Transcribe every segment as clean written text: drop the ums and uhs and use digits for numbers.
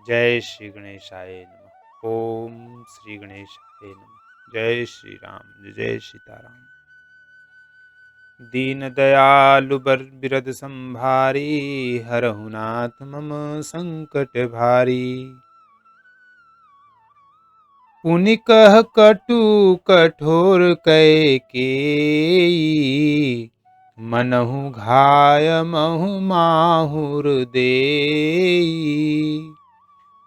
जय श्री गणेशाय नमः। ओम श्री गणेशाय नमः। जय श्री राम, जय सीताराम। दीन दयालु बर बिरद संभारी, हरहु नाथ मम संकट भारी। पुनि कह कटु कठोर कै केई, मनहु घाय महु माहुर देई।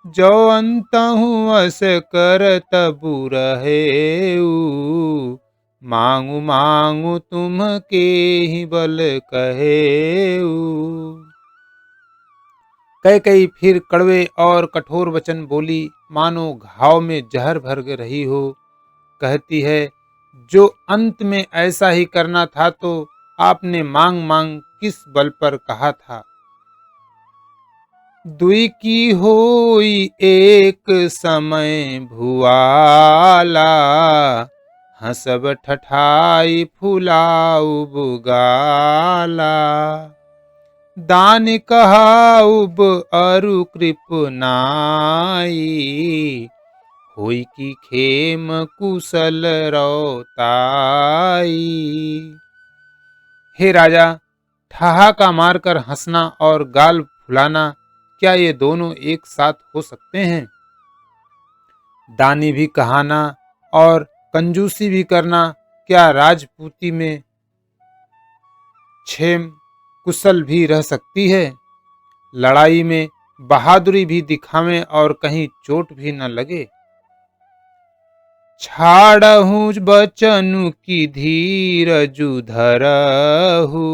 जो अंतहु अस करत बुरहेऊ, मांगू मांगू तुम के ही बल कहेऊ। कई फिर कड़वे और कठोर वचन बोली, मानो घाव में जहर भर रही हो। कहती है, जो अंत में ऐसा ही करना था तो आपने मांग मांग किस बल पर कहा था। दुई की होई एक समय भुआला, हंसब ठठाई फुलाऊ बुगाला। दान कहाउब अरु कृप नाई, होई की खेम कुशल रौताई। हे राजा, ठहाका मारकर हंसना और गाल फुलाना, क्या ये दोनों एक साथ हो सकते हैं? दानी भी कहाना और कंजूसी भी करना, क्या राजपूती में क्षेम कुशल भी रह सकती है? लड़ाई में बहादुरी भी दिखावें और कहीं चोट भी न लगे। छाड़हु बचनु की धीरजु धरहु,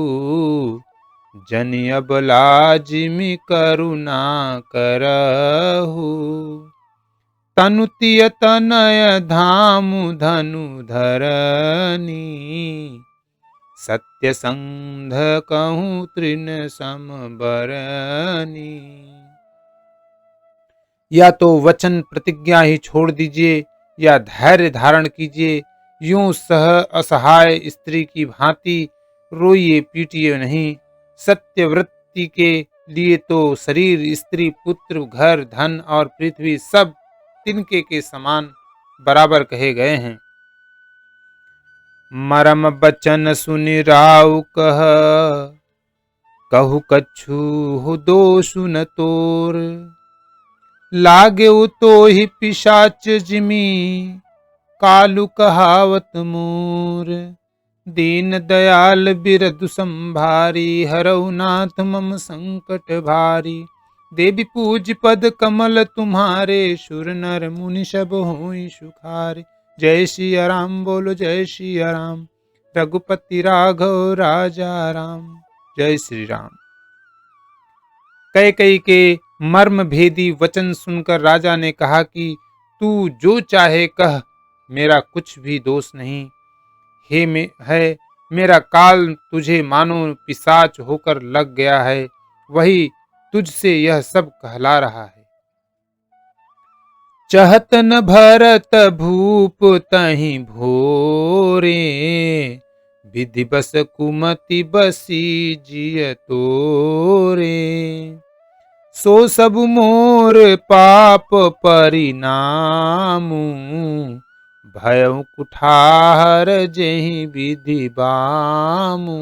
जनि अब लाजिमि करुणा करहु। तनु तिय तनय धामु धनु धरनी, सत्य संध कहूँ तृण सम बरनी। या तो वचन प्रतिज्ञा ही छोड़ दीजिए या धैर्य धारण कीजिए। यूं असहाय स्त्री की भांति रोइए पीटिए नहीं। सत्यव्रती के लिए तो शरीर, स्त्री, पुत्र, घर, धन और पृथ्वी सब तिनके के समान बराबर कहे गए हैं। मरम बचन सुनि राउ कहु कछु हो दोषु न तोर। लागे तो ही पिशाच जिमी, कालु कहावत मोर। दीन दयाल बिरदु संभारी, हरऊ नाथ मम संकट भारी। देवी पूज पद कमल तुम्हारे, सुर नर मुनि सब होई सुखारे। जय सिया राम बोलो, जय सिया राम। रघुपति राघव राजा राम। जय श्री राम। कई के मर्म भेदी वचन सुनकर राजा ने कहा कि तू जो चाहे कह, मेरा कुछ भी दोष नहीं है। मेरा काल तुझे मानो पिशाच होकर लग गया है, वही तुझसे यह सब कहला रहा है। चहत न भरत भूप तहि भोरे, विधि बस कुमति बसी जिय तोरे। सो सब मोर पाप परिणामु, भयउ कुठार जेहि विधि बामु।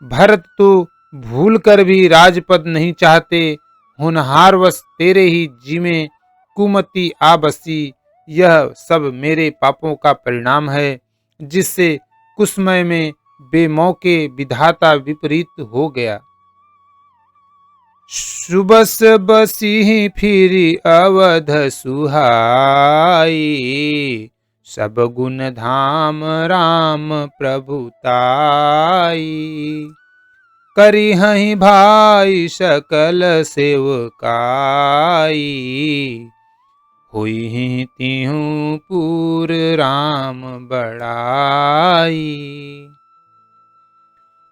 भरत तो भूल कर भी राजपद नहीं चाहते, होनहारवश तेरे ही जी में कुमति आ बसी। यह सब मेरे पापों का परिणाम है, जिससे कुसमय में बेमौके विधाता विपरीत हो गया। सुबस बसी फिरी अवध सुहाई, सब गुण धाम राम प्रभुताई। करी हहि भाई सकल सेवकाई, हुई तिहु पूर राम बड़ाई।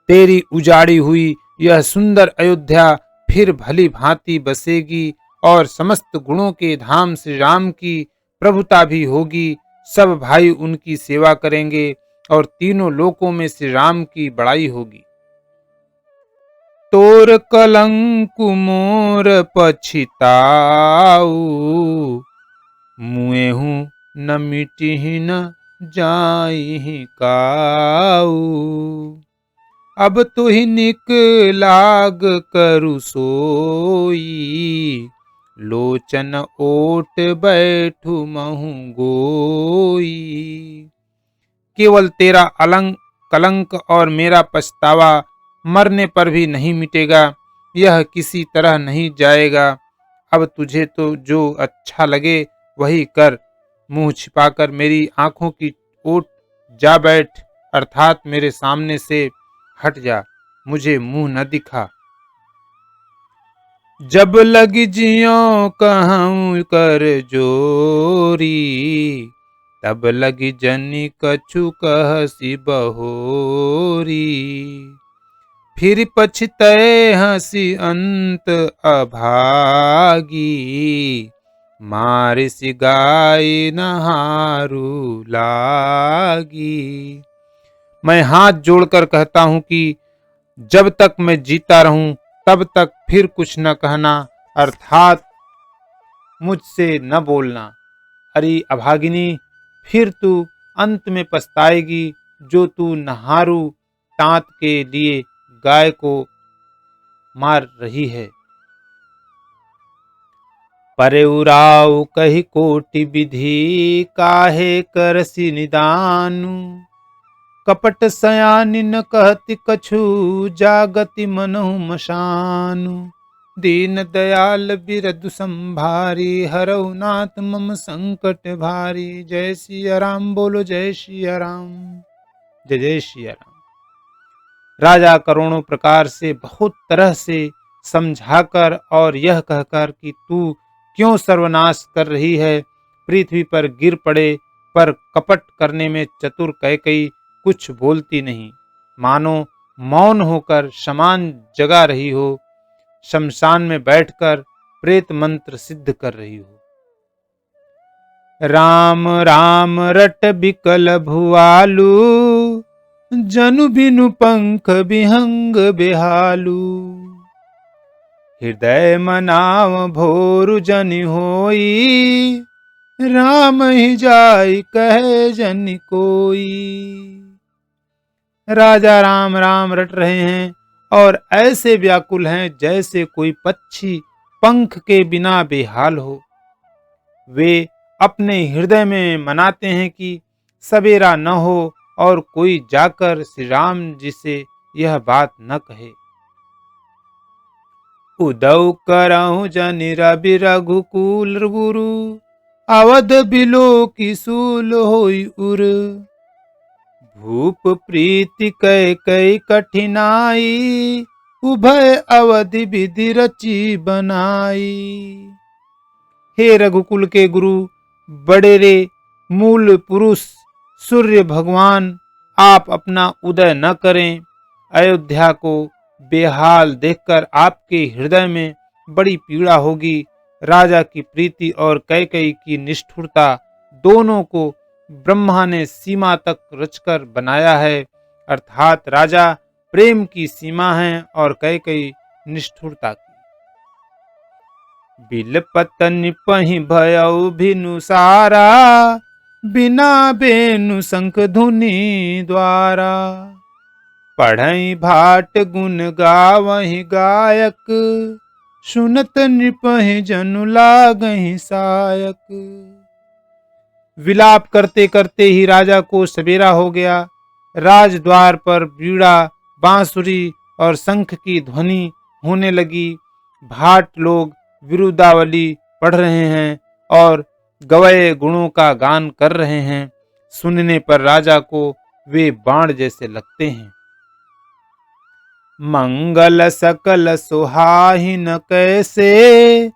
तेरी उजाड़ी हुई यह सुंदर अयोध्या फिर भली भांति बसेगी और समस्त गुणों के धाम श्री राम की प्रभुता भी होगी। सब भाई उनकी सेवा करेंगे और तीनों लोकों में श्री राम की बड़ाई होगी। तोर कलंकु मोर पछिताऊ, मुएहू न मिटिहि न जाइहि काऊ। अब तुहि निक लाग करु सोई, लोचन ओट बैठु महु गोई। केवल तेरा कलंक और मेरा पछतावा मरने पर भी नहीं मिटेगा, यह किसी तरह नहीं जाएगा। अब तुझे तो जो अच्छा लगे वही कर, मुंह छिपाकर मेरी आंखों की ओट जा बैठ, अर्थात मेरे सामने से हट जा, मुझे मुंह न दिखा। जब लगी जियों कहूँ कर जोरी, तब लगी जनी कछु कहसी बहोरी। फिर पछतए हंसी अंत अभागी, मारिस गाय नहारू लागी। मैं हाथ जोड़कर कहता हूं कि जब तक मैं जीता रहूं तब तक फिर कुछ न कहना, अर्थात मुझसे न बोलना। अरे अभागिनी, फिर तू अंत में पछताएगी, जो तू नहारू टांत के लिए गाय को मार रही है। परे उराव कही कोटि विधि, काहे करसी निदानु। कपट सयानी न कहती कछु, जागति मनहु मशानु। दीन दयाल बिरदु संभारी, हरऊ नाथ मम संकट भारी। जय सिया राम, बोलो जय सिया राम, जय जय सिया राम। राजा करोड़ों प्रकार से बहुत तरह से समझाकर और यह कहकर कि तू क्यों सर्वनाश कर रही है, पृथ्वी पर गिर पड़े, पर कपट करने में चतुर कैकई कुछ बोलती नहीं, मानो मौन होकर शमान जगा रही हो, शमशान में बैठकर प्रेत मंत्र सिद्ध कर रही हो। राम राम रट बिकल भुआलू, जनु बिनु पंख बिहंग बेहालू। हृदय मनाव भोरु जनि होई, राम ही जाय कहे जनि कोई। राजा राम राम रट रहे हैं और ऐसे व्याकुल हैं जैसे कोई पक्षी पंख के बिना बेहाल हो। वे अपने हृदय में मनाते हैं कि सवेरा न हो और कोई जाकर श्री राम जी से यह बात न कहे। उदौ करहु जनि रवि रघुकुल गुरु, अवध बिलो की सूल होई उर। भूप प्रीति कै कै कठिनाई, उभय अवधि विधि रची बनाई। हे रघुकुल के गुरु, बड़े रे मूल पुरुष सूर्य भगवान, आप अपना उदय न करें। अयोध्या को बेहाल देखकर आपके हृदय में बड़ी पीड़ा होगी। राजा की प्रीति और कैकेयी की निष्ठुरता दोनों को ब्रह्मा ने सीमा तक रचकर बनाया है, अर्थात राजा प्रेम की सीमा है और कैकेयी निष्ठुरता की। बिलपत निपहि भयउ भिनु सारा, बिना बेनु शंख धुनि द्वारा। पढ़ई भाट गुण गावहि गायक, सुनत नृपहि जनु लागहि सायक। विलाप करते करते ही राजा को सवेरा हो गया। राजद्वार पर बीड़ा, बांसुरी और शंख की ध्वनि होने लगी। भाट लोग विरुदावली पढ़ रहे हैं और गवये गुणों का गान कर रहे हैं। सुनने पर राजा को वे बाण जैसे लगते हैं। मंगल सकल सुहाहि न कैसे,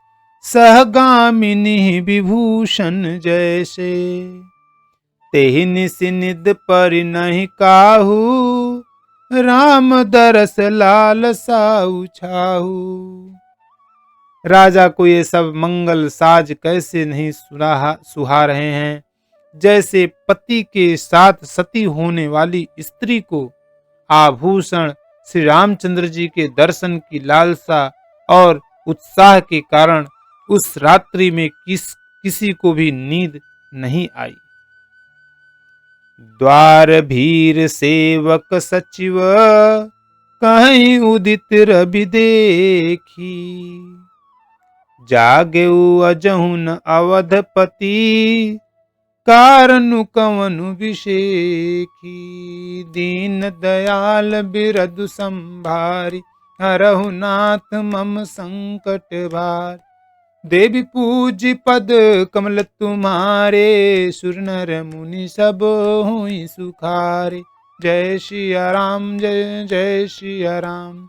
सहगामिनी विभूषण जैसे। तेहि निसि निद परि नहि काहू, राम दरस लाल साउ छाहू। राजा को ये सब मंगल साज कैसे नहीं सुहा रहे हैं, जैसे पति के साथ सती होने वाली स्त्री को आभूषण श्री रामचंद्र जी के दर्शन की लालसा और उत्साह के कारण उस रात्रि में किसी को भी नींद नहीं आई। द्वार भीर सेवक सचिव कहीं उदित रवि देखी, जागेउ अजहुन अवधपति कारनु कवनु विशेखी। दीन दयाल बिरदु संभारी, हरहु नाथ मम संकट भार। देवी पूज्य पद कमल तुम्हारे, सुर नर मुनि सब हुई सुखारे। जय सिया राम जय जय सिया राम,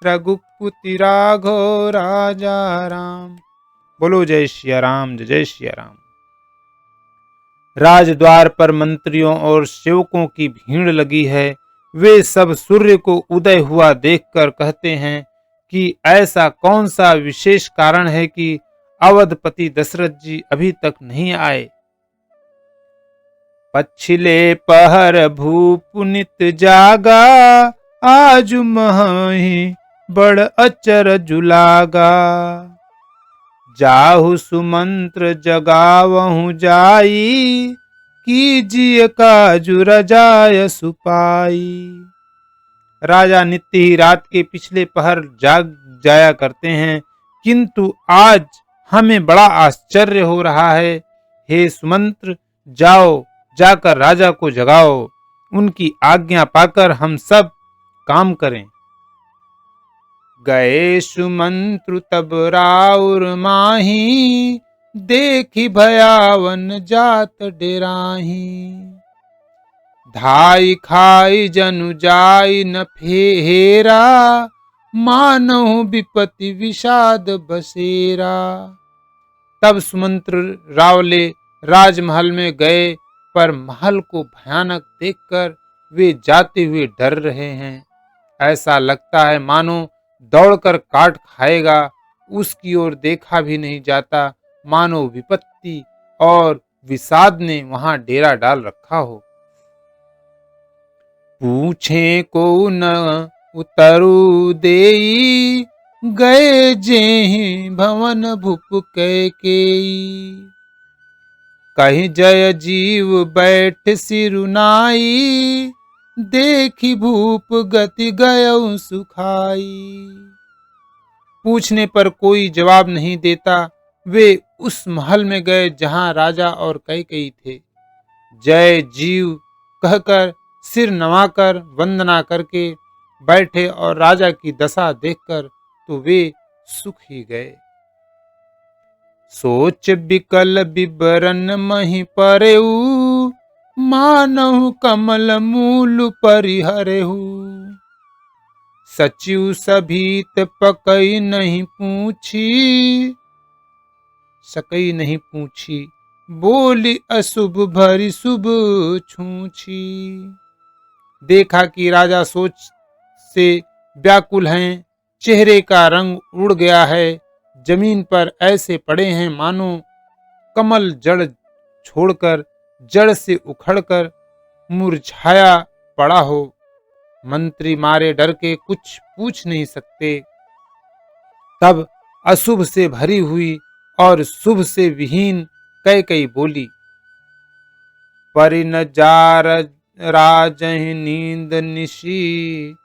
रघुपति राघव राजा राम। बोलो जय सिया राम जय जय सिया राम। राजद्वार पर मंत्रियों और सेवकों की भीड़ लगी है। वे सब सूर्य को उदय हुआ देखकर कहते हैं कि ऐसा कौन सा विशेष कारण है कि अवधपति दशरथ जी अभी तक नहीं आए। पछिले पहर भूप नित जागा, आज महहि बड़ अचरज लागा। जाहु सुमंत्र जगावहु जाई, कीजिए काजु रजाय सुपाई। राजा नित्य ही रात के पिछले पहर जाग जाया करते हैं, किंतु आज हमें बड़ा आश्चर्य हो रहा है। हे सुमंत्र, जाओ जाकर राजा को जगाओ, उनकी आज्ञा पाकर हम सब काम करें। गए सुमंत्रु तब राउर माही, देखी भयावन जात डेराही। धाई खाई जनु जाई न फेरा, मानहु विपति विषाद बसेरा। तब सुमंत्र रावले राजमहल में गए, पर महल को भयानक देखकर वे जाते हुए डर रहे हैं। ऐसा लगता है मानो दौड़कर काट खाएगा। उसकी ओर देखा भी नहीं जाता, मानो विपत्ति और विषाद ने वहां डेरा डाल रखा हो। पूछे को न उतरु देई, गए जेहि भवन भूप कैकेयी। कहीं जय जीव बैठ सिरुनाई, देखी भूप गति गयउ सुखाई। पूछने पर कोई जवाब नहीं देता। वे उस महल में गए जहां राजा और कैकेयी थे। जय जीव कहकर सिर नवाकर वंदना करके बैठे और राजा की दशा देखकर तो वे सुख ही गए। सोच बिकल बिबरन मही परेऊ, मानहु कमल मूल परिहरेहु। सचिव सभीत पकई नहीं पूछी, सकई नहीं पूछी। बोली अशुभ भरी शुभ छूछी। देखा कि राजा सोच से व्याकुल हैं, चेहरे का रंग उड़ गया है, जमीन पर ऐसे पड़े हैं मानो कमल जड़ छोड़कर जड़ से उखड़कर मुरझाया पड़ा हो। मंत्री मारे डर के कुछ पूछ नहीं सकते। तब अशुभ से भरी हुई और शुभ से विहीन कैकेयी बोली, परिन जार राजहि नींद निशी,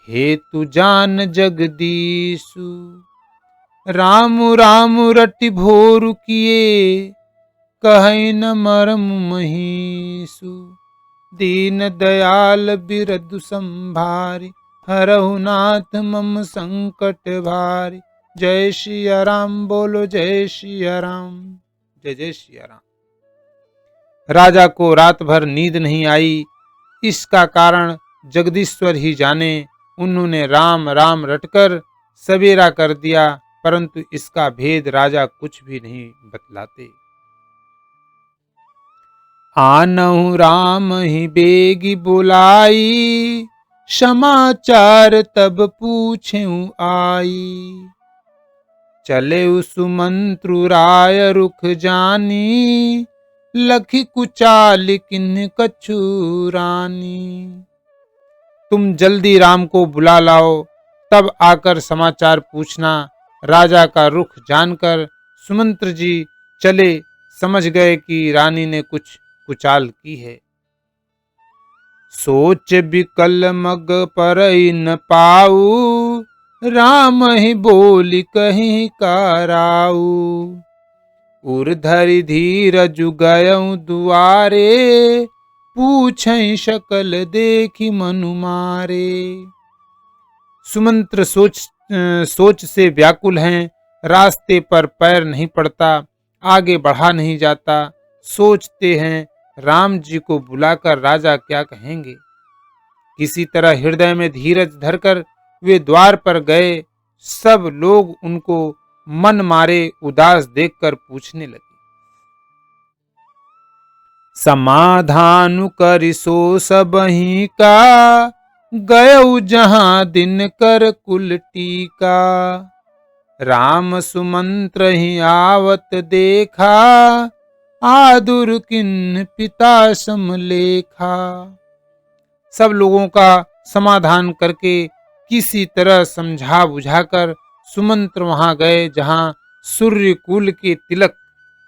हेतु जान जगदीशु। राम राम रटि भोरु किए, कहै न मरम महीसु। दीन दयाल बिरदु संभारी, हरहु नाथ मम संकट भारी। जय सिया राम बोलो जय सिया राम जय जय सिया राम। राजा को रात भर नींद नहीं आई। इसका कारण जगदीश्वर ही जाने। उन्होंने राम राम रटकर सवेरा कर दिया, परंतु इसका भेद राजा कुछ भी नहीं बतलाते। आनहु राम ही बेगी बुलाई, समाचार तब पूछेऊ आई। चले सुमंत्रु राय रुख जानी, लखी कुचाल किन कछु रानी। तुम जल्दी राम को बुला लाओ, तब आकर समाचार पूछना। राजा का रुख जानकर सुमंत्र जी चले, समझ गए कि रानी ने कुछ कुचाल की है। सोच बिकल मग परई न पाऊ, राम ही बोली कहीं कराऊ। उर्धरि धीरज गयऊ दुआरे, पूछई शकल देखी मनु मारे। सुमंत्र सोच से व्याकुल हैं, रास्ते पर पैर नहीं पड़ता, आगे बढ़ा नहीं जाता। सोचते हैं राम जी को बुलाकर राजा क्या कहेंगे। किसी तरह हृदय में धीरज धरकर वे द्वार पर गए। सब लोग उनको मन मारे उदास देखकर पूछने लगे। समाधान करिसो सबही का, गयऊ जहां दिन कर कुल टीका। राम सुमंत्र ही आवत देखा, आदुर किन पिता समलेखा। सब लोगों का समाधान करके किसी तरह समझा बुझाकर सुमंत्र वहां गए जहां सूर्य कुल के तिलक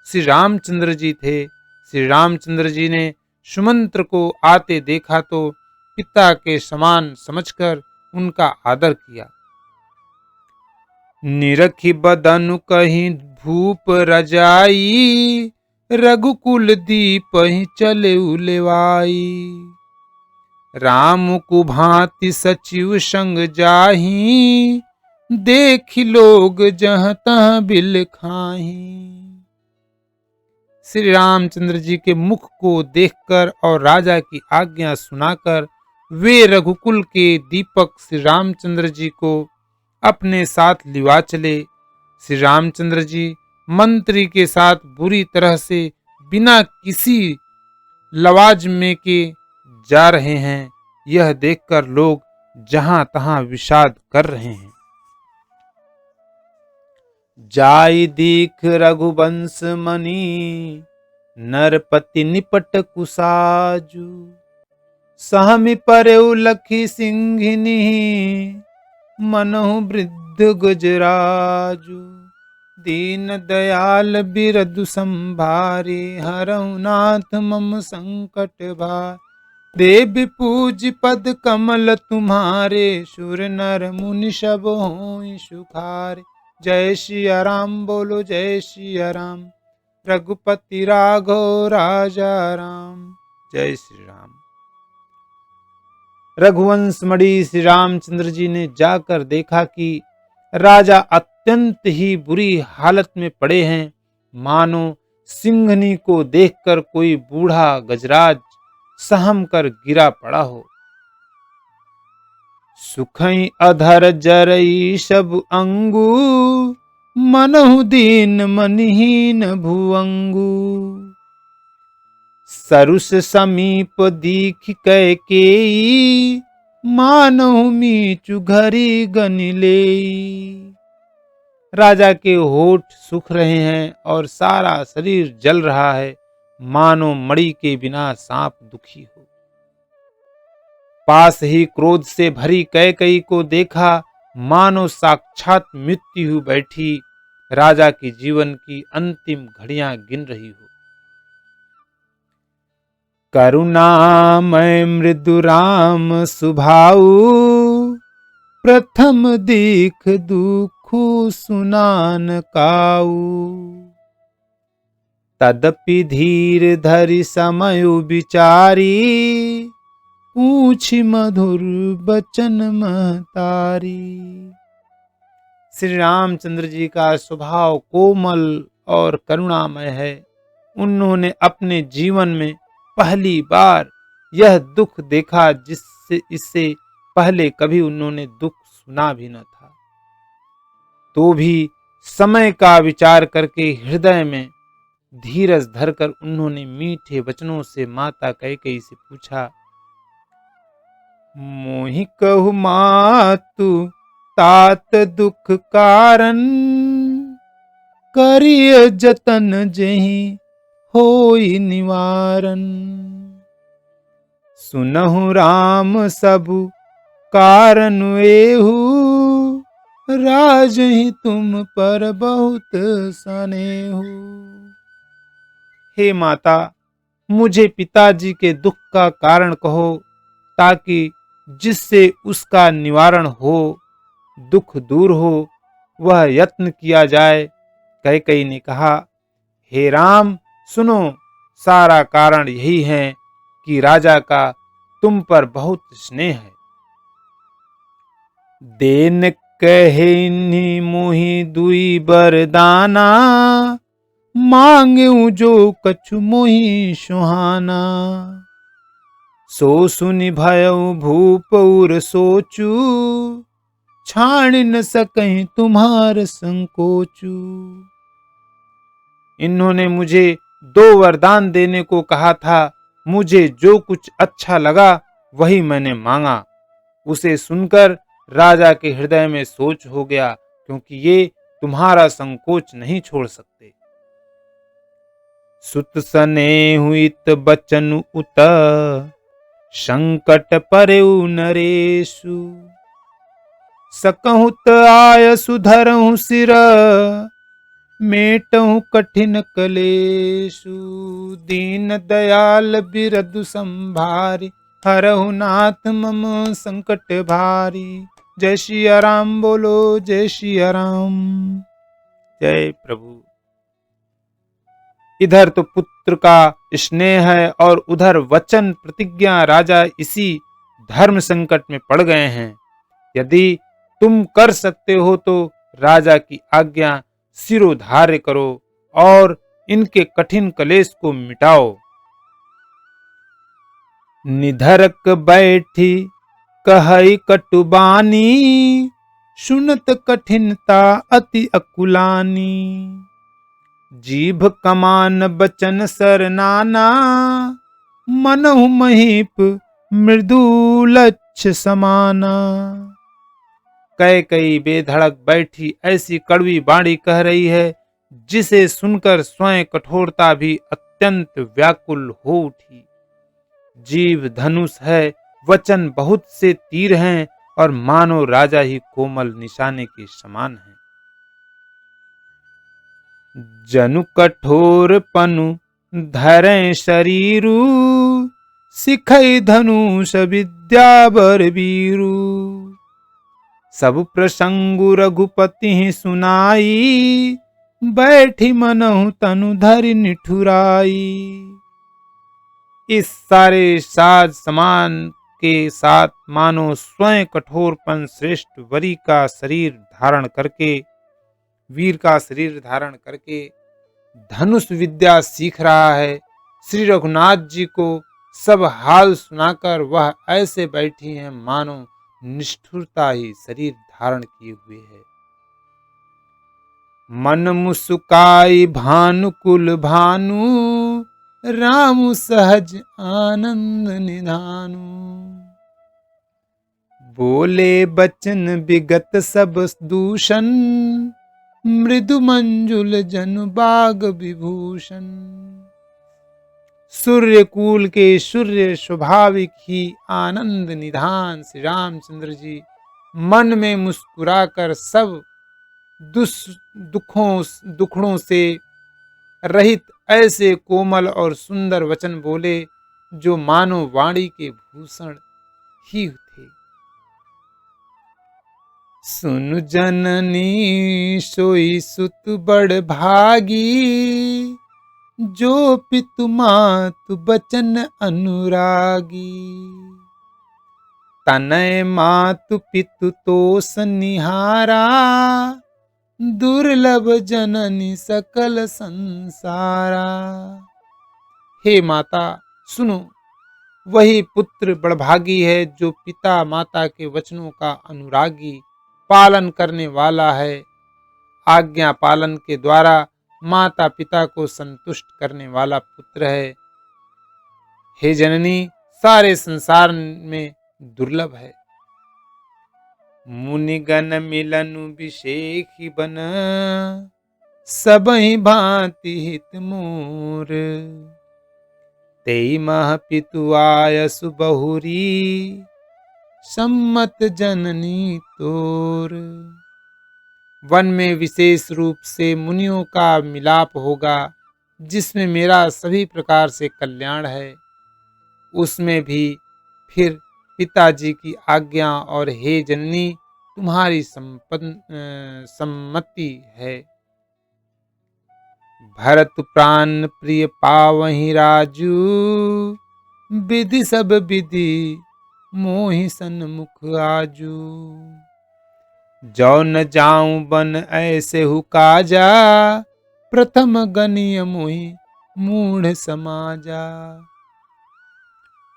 श्री रामचंद्र जी थे। श्री रामचंद्र जी ने सुमंत्र को आते देखा तो पिता के समान समझकर उनका आदर किया। निरखी बदनु कहीं भूप रजाई, रघुकुल दीप ही चले उलेवाई। राम को भांति सचिव संग जाही, देख लोग जहाँ तहाँ बिल खाही। श्री रामचंद्र जी के मुख को देखकर और राजा की आज्ञा सुनाकर वे रघुकुल के दीपक श्री रामचंद्र जी को अपने साथ लिवा चले। श्री रामचंद्र जी मंत्री के साथ बुरी तरह से बिना किसी लवाजमे के जा रहे हैं, यह देखकर लोग जहां तहां विषाद कर रहे हैं। जाई दीख रघुवंश मणि, नरपति निपट कुसाजु। सहमि परउ लखी सिंहिनी, मनहु वृद्ध गुजराजु। दीन दयाल बिरदु संभारे, हरहु नाथ मम संकट भार। देव पूज पद कमल तुम्हारे, सुर नर मुनि सब होई सुखारे। जय सिया राम बोलो जय सिया राम, रघुपति राघव राजा राम। जय श्री राम। रघुवंश मणि श्री रामचंद्र जी ने जाकर देखा कि राजा अत्यंत ही बुरी हालत में पड़े हैं, मानो सिंहनी को देखकर कोई बूढ़ा गजराज सहम कर गिरा पड़ा हो। सुखई अधर जरई सब अंगू, मनहु दीन मनहीन भुअंगू। सरुस समीप दीख कैकेयी, मानहु मीचु घरी गनिलेई। राजा के होठ सूख रहे हैं और सारा शरीर जल रहा है, मानो मणि के बिना सांप दुखी हो। पास ही क्रोध से भरी कैकेयी को देखा, मानो साक्षात मृत्यु बैठी राजा की जीवन की अंतिम घड़ियां गिन रही हो। करुणामय मृदु राम सुभाऊ, प्रथम दीख दुखु सुनान काऊ। तदपि धीर धरि समय विचारी, पूछि मधुर बचन महतारी। श्री रामचंद्र जी का स्वभाव कोमल और करुणामय है। उन्होंने अपने जीवन में पहली बार यह दुख देखा जिससे इससे पहले कभी उन्होंने दुख सुना भी न था। तो भी समय का विचार करके हृदय में धीरज धरकर उन्होंने मीठे वचनों से माता कैकेयी से पूछा, मोहि कहु मातु तात दुख कारण, करिय जतन जेहि होई निवारण। सुनहु राम सबु कारण एहू राजहि तुम पर बहुत सनेहू। हे माता, मुझे पिताजी के दुख का कारण कहो, ताकि जिससे उसका निवारण हो, दुख दूर हो, वह यत्न किया जाए। कैकेयी ने कहा, हे राम, सुनो, सारा कारण यही है कि राजा का तुम पर बहुत स्नेह है। देन कहे मोहि दुई बरदाना, मांगू जो कछु मोहि सुहाना। सो सुनि भयउ भूप उर सोचू, छाण न सकहीं तुम्हार संकोचू। इन्होंने मुझे 2 वरदान देने को कहा था। मुझे जो कुछ अच्छा लगा वही मैंने मांगा। उसे सुनकर राजा के हृदय में सोच हो गया, क्योंकि ये तुम्हारा संकोच नहीं छोड़ सकते। सुत सनेहु इत बचन उत, संकट परेउ नरेशु। सकहुत आयसु धरहु सिर, मेटहु कठिन कलेशु। दीन दयाल बिरदु संभारी, हरहु नाथ मम संकट भारी। जय सिया राम बोलो, जय सिया राम। जय प्रभु। इधर तो पुत्र का स्नेह है और उधर वचन प्रतिज्ञा। राजा इसी धर्म संकट में पड़ गए हैं। यदि तुम कर सकते हो तो राजा की आज्ञा सिरोधार्य करो और इनके कठिन कलेश को मिटाओ। निधरक बैठी कहई कटुबानी, सुनत कठिनता अति अकुलानी। जीभ कमान बचन सर नाना, मनहु महीप मृदुलच्छ समाना। कैकेयी बेधड़क बैठी ऐसी कड़वी बाणी कह रही है, जिसे सुनकर स्वयं कठोरता भी अत्यंत व्याकुल हो उठी। जीव धनुष है, वचन बहुत से तीर हैं, और मानो राजा ही कोमल निशाने के समान है। जनु कठोर पनु धरें शरीरु, सिखई धनुष विद्या बरबीरु। सब प्रसंगु रघुपति सुनाई, बैठी मनहु तनु धरि निठुराई। इस सारे साज समान के साथ मानो स्वयं कठोरपन श्रेष्ठ वीर का शरीर धारण करके धनुष विद्या सीख रहा है। श्री रघुनाथ जी को सब हाल सुनाकर वह ऐसे बैठी हैं मानो निष्ठुरता ही शरीर धारण किए हुए है। मन मुस्काई भानुकुल भानु, राम सहज आनंद निधानु। बोले बचन विगत सब दूषण, मृदु मंजुल जनु बाग विभूषण। सूर्यकुल के सूर्य स्वाभाविक ही आनंद निधान श्री रामचंद्र जी मन में मुस्कुराकर सब दुखड़ों से रहित ऐसे कोमल और सुंदर वचन बोले, जो मानो वाणी के भूषण ही थे। सुन जननी सोई सुत बड़ भागी, जो पितु मातु बचन अनुरागी। तनय मातु पितु तोष निहारा, दुर्लभ जननी सकल संसारा। हे माता सुनो, वही पुत्र बड़भागी है जो पिता माता के वचनों का अनुरागी पालन करने वाला है। आज्ञा पालन के द्वारा माता पिता को संतुष्ट करने वाला पुत्र है। हे जननी, सारे संसार में दुर्लभ है। मुनिगण मिलनु विषेखी बन, सबहि भांति हित मोर। तेई मह पितु आयसु बहुरी, सम्मत जननी तोर। वन में विशेष रूप से मुनियों का मिलाप होगा, जिसमें मेरा सभी प्रकार से कल्याण है। उसमें भी फिर पिताजी की आज्ञा और हे जननी तुम्हारी सम्मति है। भरत प्राण प्रिय पावहि राजू, विधि सब विधि मोहि सन्मुख आजू। जो न जाऊं बन ऐसे हु काजा, प्रथम गनिय मोहि मूढ़ समाजा।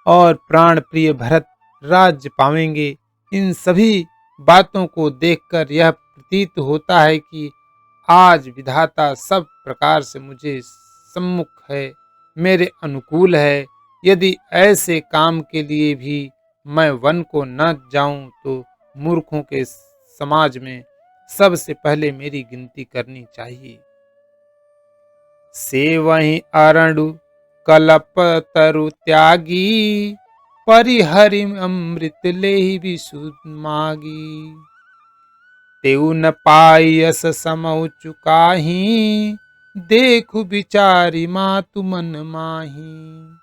और प्राण प्रिय भरत राज्य पावेंगे। इन सभी बातों को देखकर यह प्रतीत होता है कि आज विधाता सब प्रकार से मुझे सम्मुख है, मेरे अनुकूल है। यदि ऐसे काम के लिए भी मैं वन को न जाऊं तो मूर्खों के समाज में सबसे पहले मेरी गिनती करनी चाहिए। से वहीं अरणु कलप तरु त्यागी, परिहरि अमृत लेहि विशुद्ध मागी। तेउ न पायस समौ चुकाही, देखु विचारी मातु मन माही।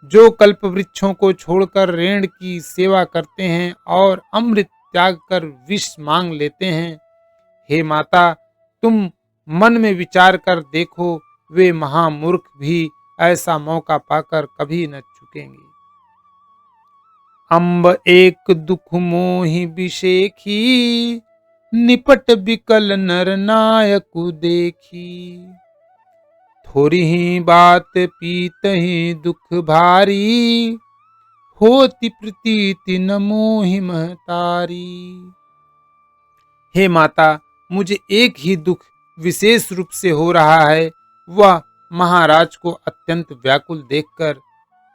जो कल्प वृक्षों को छोड़कर रेण की सेवा करते हैं और अमृत त्याग कर विष मांग लेते हैं, हे माता तुम मन में विचार कर देखो, वे महामूर्ख भी ऐसा मौका पाकर कभी न चुकेंगे। अम्ब एक दुख मोहि विशेखी, निपट बिकल नर नायक देखी। थोड़ी ही बात पीत ही दुख भारी, होती प्रतीति न मोहि महतारी। हे माता मुझे एक ही दुख विशेष रूप से हो रहा है, वह महाराज को अत्यंत व्याकुल देखकर।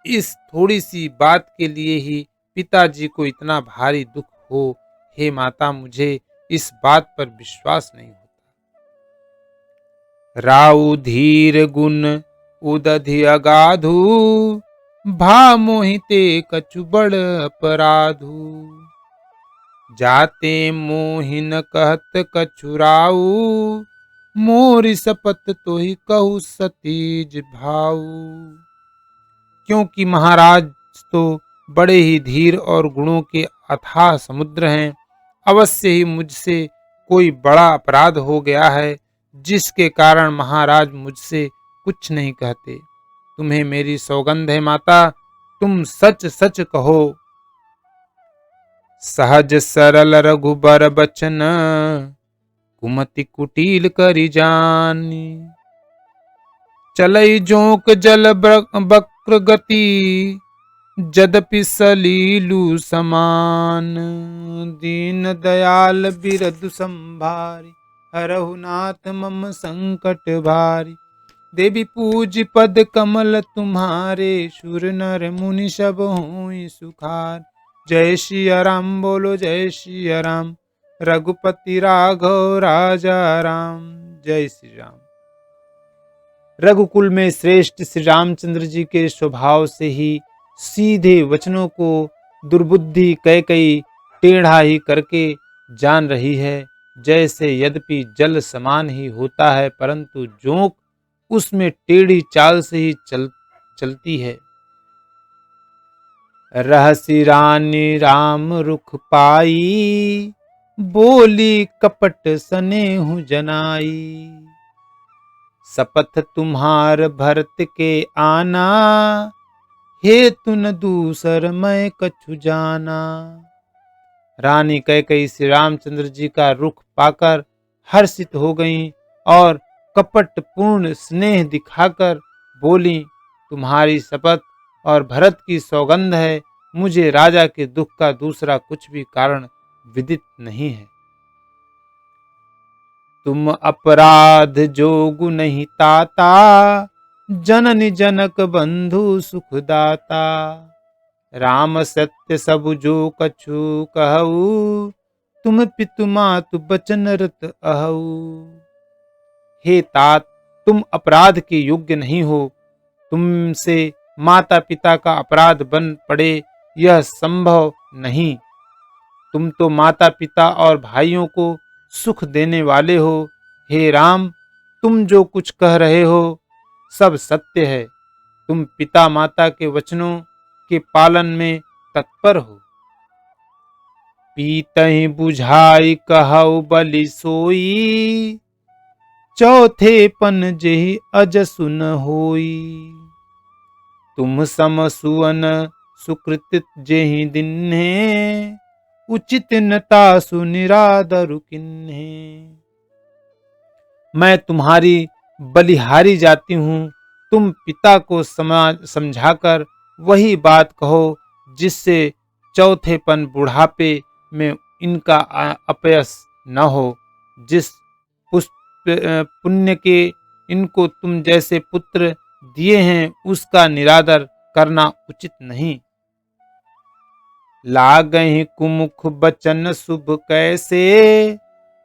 इस थोड़ी सी बात के लिए ही पिताजी को इतना भारी दुख हो। हे माता मुझे इस बात पर विश्वास नहीं होता। राउ धीर गुण उदधि अगाधु, भा मोहिते कछु बड़ अपराधु। जाते मोहिन कहत कछु राउ, मोरि सपत तो ही कहू सतीज भाऊ। क्योंकि महाराज तो बड़े ही धीर और गुणों के अथाह समुद्र हैं, अवश्य ही मुझसे कोई बड़ा अपराध हो गया है, जिसके कारण महाराज मुझसे कुछ नहीं कहते। तुम्हें मेरी सौगंध है माता, तुम सच सच कहो। सहज सरल रघुबर बचन, कुमति कुटिल करि जानी। चलई जोंक जल वक्र गति, जदपि सलीलु समान। दीन दयाल बिरदु संभारी, हरहु नाथ मम संकट भारी। देवी पूज पद कमल तुम्हारे, सुर नर मुनि सब होई सुखार। जय सिया राम बोलो जय सिया राम, रघुपति राघव राजा राम। जय श्री राम। रघुकुल में श्रेष्ठ श्री रामचंद्र जी के स्वभाव से ही सीधे वचनों को दुर्बुद्धि कैकई टेढ़ा ही करके जान रही है। जैसे यद्यपि जल समान ही होता है, परंतु जोंक उसमें टेढ़ी चाल से ही चलती है। रहसी रानी राम रुख पाई, बोली कपट सनेहु जनाई। सपथ तुम्हार भरत के आना, हे तुन दूसर मैं कछु जाना। रानी कैकेयी श्री रामचंद्र जी का रुख पाकर हर्षित हो गईं और कपट पूर्ण स्नेह दिखाकर बोली, तुम्हारी शपथ और भरत की सौगंध है, मुझे राजा के दुख का दूसरा कुछ भी कारण विदित नहीं है। तुम अपराध जोगु नहीं ताता, जननी जनक बंधु सुखदाता। राम सत्य सब जो कछु कहऊ, तुम पितु मातु बचन रत अहऊ। हे तात तुम अपराध के योग्य नहीं हो, तुमसे माता पिता का अपराध बन पड़े यह संभव नहीं। तुम तो माता पिता और भाइयों को सुख देने वाले हो। हे राम, तुम जो कुछ कह रहे हो सब सत्य है। तुम पिता माता के वचनों के पालन में तत्पर हो। पीतहि बुझाई कहउ बलि सोई, चौथे पन जेहि अज सुन होई। तुम सम सुअन सुकृत जेहि दिन्हे, उचित न तासु निरादरु किन्हे। मैं तुम्हारी बलिहारी जाती हूँ। तुम पिता को समझाकर वही बात कहो जिससे चौथेपन बुढ़ापे में इनका अपयश न हो। जिस पुण्य के इनको तुम जैसे पुत्र दिए हैं उसका निरादर करना उचित नहीं। लागहि कुमुख बचन शुभ कैसे,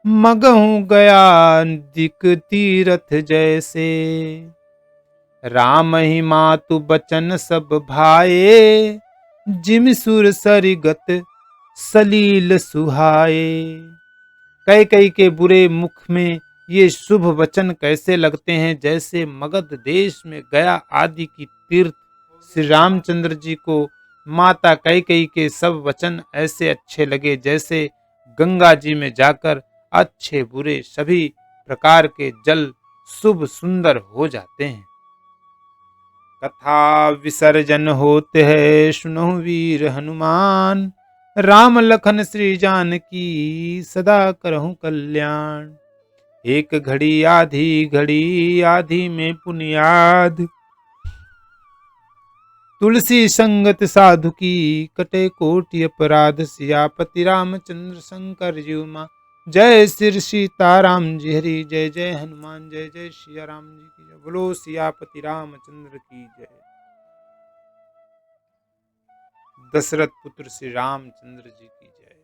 मगहु गया दिक तीरथ जैसे। राम ही मातु बचन सब भाए, जिम सुर सरिगत सलील सुहाए। कई के बुरे मुख में ये शुभ वचन कैसे लगते हैं, जैसे मगध देश में गया आदि की तीर्थ। श्री रामचंद्र जी को माता कई के सब वचन ऐसे अच्छे लगे जैसे गंगा जी में जाकर अच्छे बुरे सभी प्रकार के जल शुभ सुंदर हो जाते हैं। कथा विसर्जन होते है सुनो वीर हनुमान, राम लखन श्री जानकी सदा करहु कल्याण। एक घड़ी आधी में पुनियाद, तुलसी संगत साधु की कटे कोटि अपराध। सियापति रामचंद्र शंकर जी उमा, जय श्री सीताराम जी हरि। जय जय हनुमान, जय जय सिया राम जी की जय। बोलो सियापति रामचंद्र की जय। दशरथ पुत्र श्री रामचंद्र जी की जय।